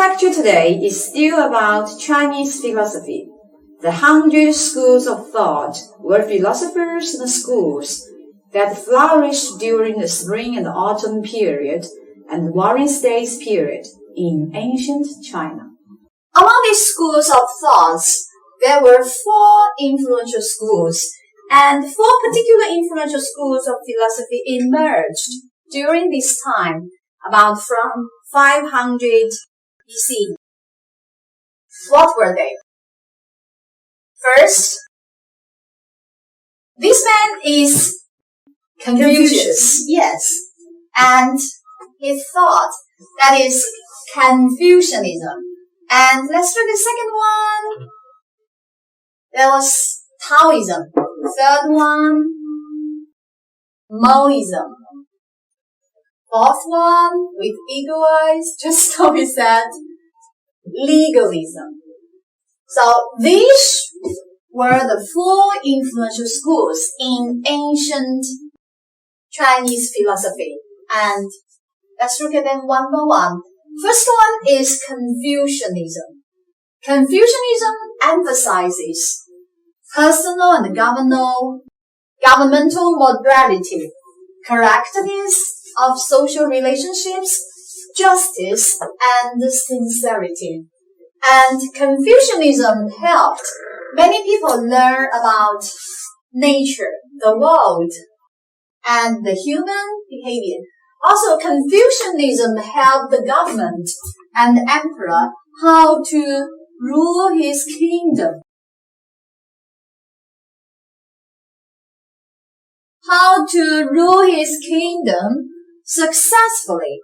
lecture today is still about Chinese philosophy. The 100 schools of thought were philosophers and schools that flourished during the spring and autumn period and the Warring States period in ancient China. Among these schools of thoughts, there were 4 influential schools, and 4 particular influential schools of philosophy emerged during this time, about from 500 BC. What were they? First, this man is Confucius. Yes. And he thought that is Confucianism. And let's look at the second one. There was Taoism. Third one, Maoism. Fourth one, with eagle eyes, just so we said, legalism. So these were the 4 influential schools in ancient Chinese philosophy. And let's look at them one by one. First one is Confucianism. Confucianism emphasizes personal and governmental morality, correctness of social relationships, justice, and sincerity. And Confucianism helped many people learn about nature, the world, and the human behavior. Also, Confucianism helped the government and the emperor how to rule his kingdom. How to rule his kingdom successfully.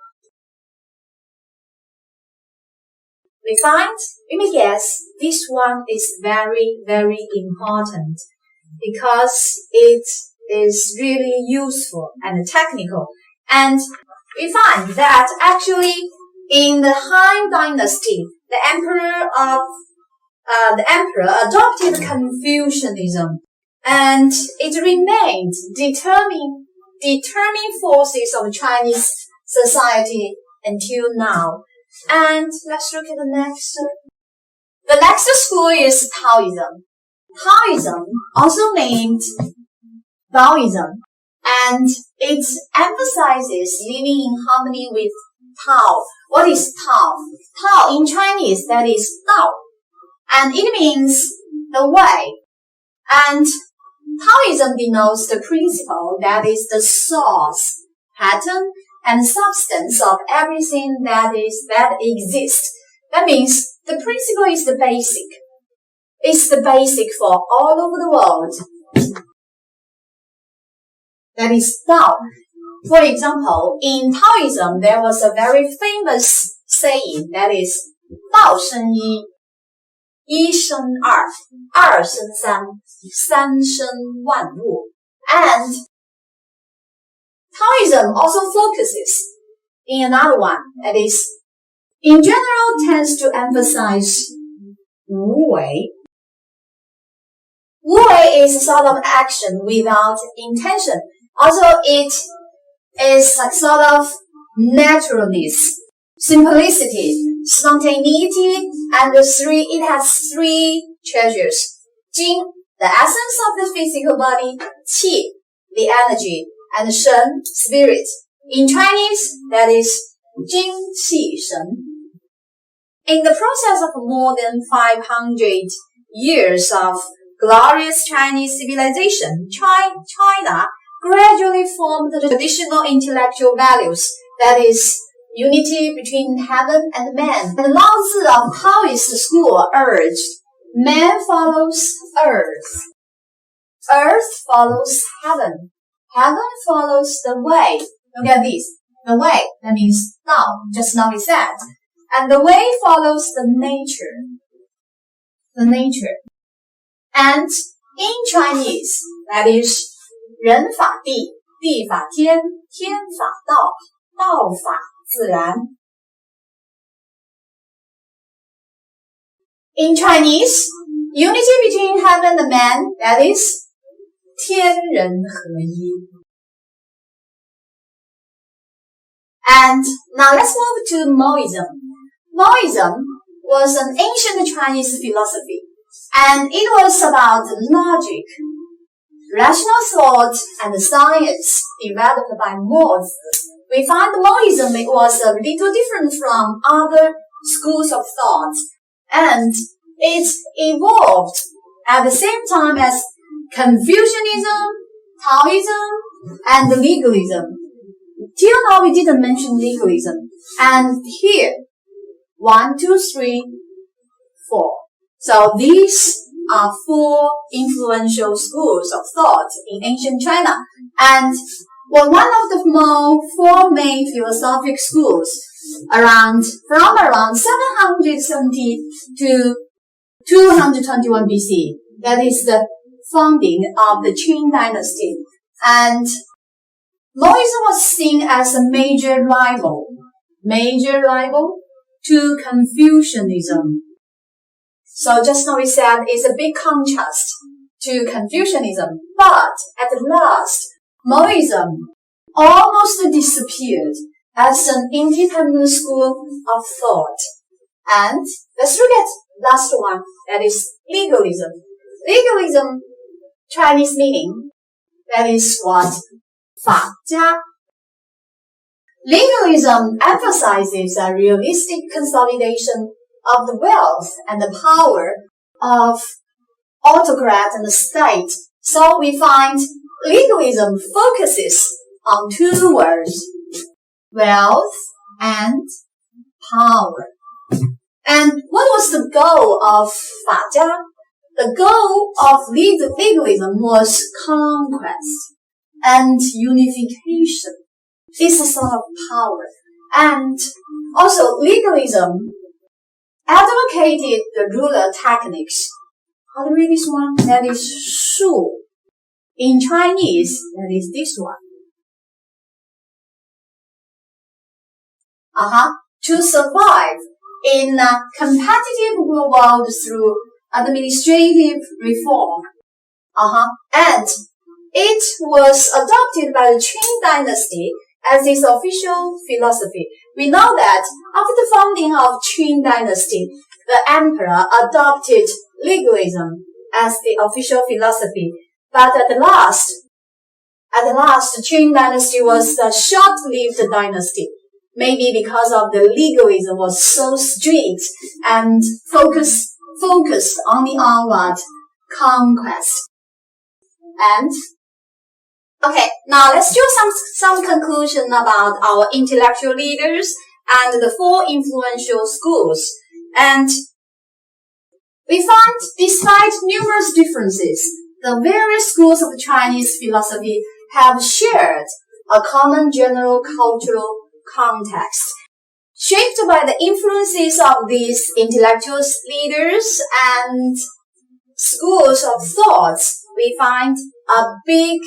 We may guess this one is very, very important because it is really useful and technical. And we find that actually in the Han Dynasty, the emperor adopted Confucianism, and it remained determining forces of Chinese society until now. And let's look at the next. The next school is Taoism. Taoism, also named Taoism, and it emphasizes living in harmony with Tao. What is Tao? Tao in Chinese, that is Dao, and it means the way. And Taoism denotes the principle that is the source, pattern, and substance of everything that exists. That means the principle is the basic. It's the basic for all over the world. That is Tao. For example, in Taoism, there was a very famous saying that is 道生一，一生二，二生三，三生万物. And Taoism also focuses in another one, that is, in general tends to emphasize 无为. 无为 is a sort of action without intention. Also, it is a sort of naturalness, simplicity, spontaneity, and it has 3 treasures. Jing, the essence of the physical body, qi, the energy, and shen, spirit. In Chinese, that is 精气神. In the process of more than 500 years of glorious Chinese civilization, China gradually formed the traditional intellectual values, that is, unity between heaven and man. The Lao Tzu of Taoist school urged, man follows earth. Earth follows heaven. Heaven follows the way. Look at this. The way, that means Dao, just now we said. And the way follows the nature. The nature. And in Chinese, that is 人法地，地法天，天法道，道法自然. In Chinese, unity between heaven and man, that is 天人合一. And now let's move to Maoism. Maoism was an ancient Chinese philosophy, and it was about logic, rational thought, and science developed by Moors. We find Maoism was a little different from other schools of thought, and it evolved at the same time as Confucianism, Taoism, and legalism. Till now, we didn't mention legalism. And here, 1, 2, 3, 4. So these are 4 influential schools of thought in ancient China. And one of the 4 main philosophic schools from around 770 to 221 BC. That is the founding of the Qing dynasty. And Maoism was seen as a major rival to Confucianism. So just now we said it's a big contrast to Confucianism. But at last, Maoism almost disappeared as an independent school of thought. And let's look at last one, that is legalism. Legalism, Chinese meaning, that is what? 法家. Legalism emphasizes a realistic consolidation of the wealth and the power of autocrat and the state. So we find legalism focuses on 2 words, wealth and power. And what was the goal of 法家? The goal of legalism was conquest and unification. It's a sort of power. And also legalism advocated the ruler techniques. How to read this one? That is 术. In Chinese, that is this one. To survive in a competitive world through administrative reform. And it was adopted by the Qing dynasty as its official philosophy. We know that after the founding of Qing dynasty, the emperor adopted legalism as the official philosophy. But at last, the Qing dynasty was a short-lived dynasty. Maybe because of the legalism was so strict and focused only on what? Conquest. And okay, now let's do some conclusion about our intellectual leaders and the 4 influential schools. And we found, despite numerous differences, the various schools of Chinese philosophy have shared a common general cultural context. Shaped by the influences of these intellectual leaders and schools of thought, we find a big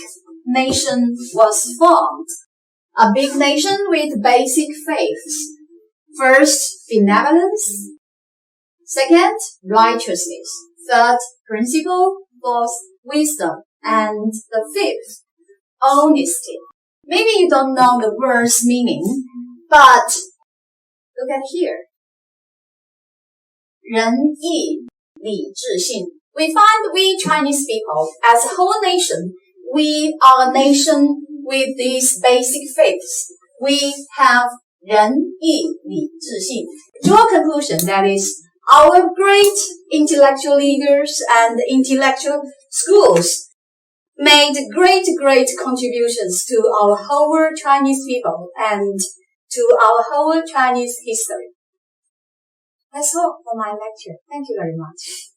nation was formed. A big nation with basic faiths. First, benevolence. Second, righteousness. Third, principle. Fourth, wisdom. And the 5th, honesty. Maybe you don't know the word's meaning, but look at here. 仁义礼智信. We find we Chinese people, as a whole nation, we are a nation with these basic faiths. We have 仁义礼智信. Draw a conclusion, that is, our great intellectual leaders and intellectual schools made great contributions to our whole Chinese people and to our whole Chinese history. That's all for my lecture. Thank you very much.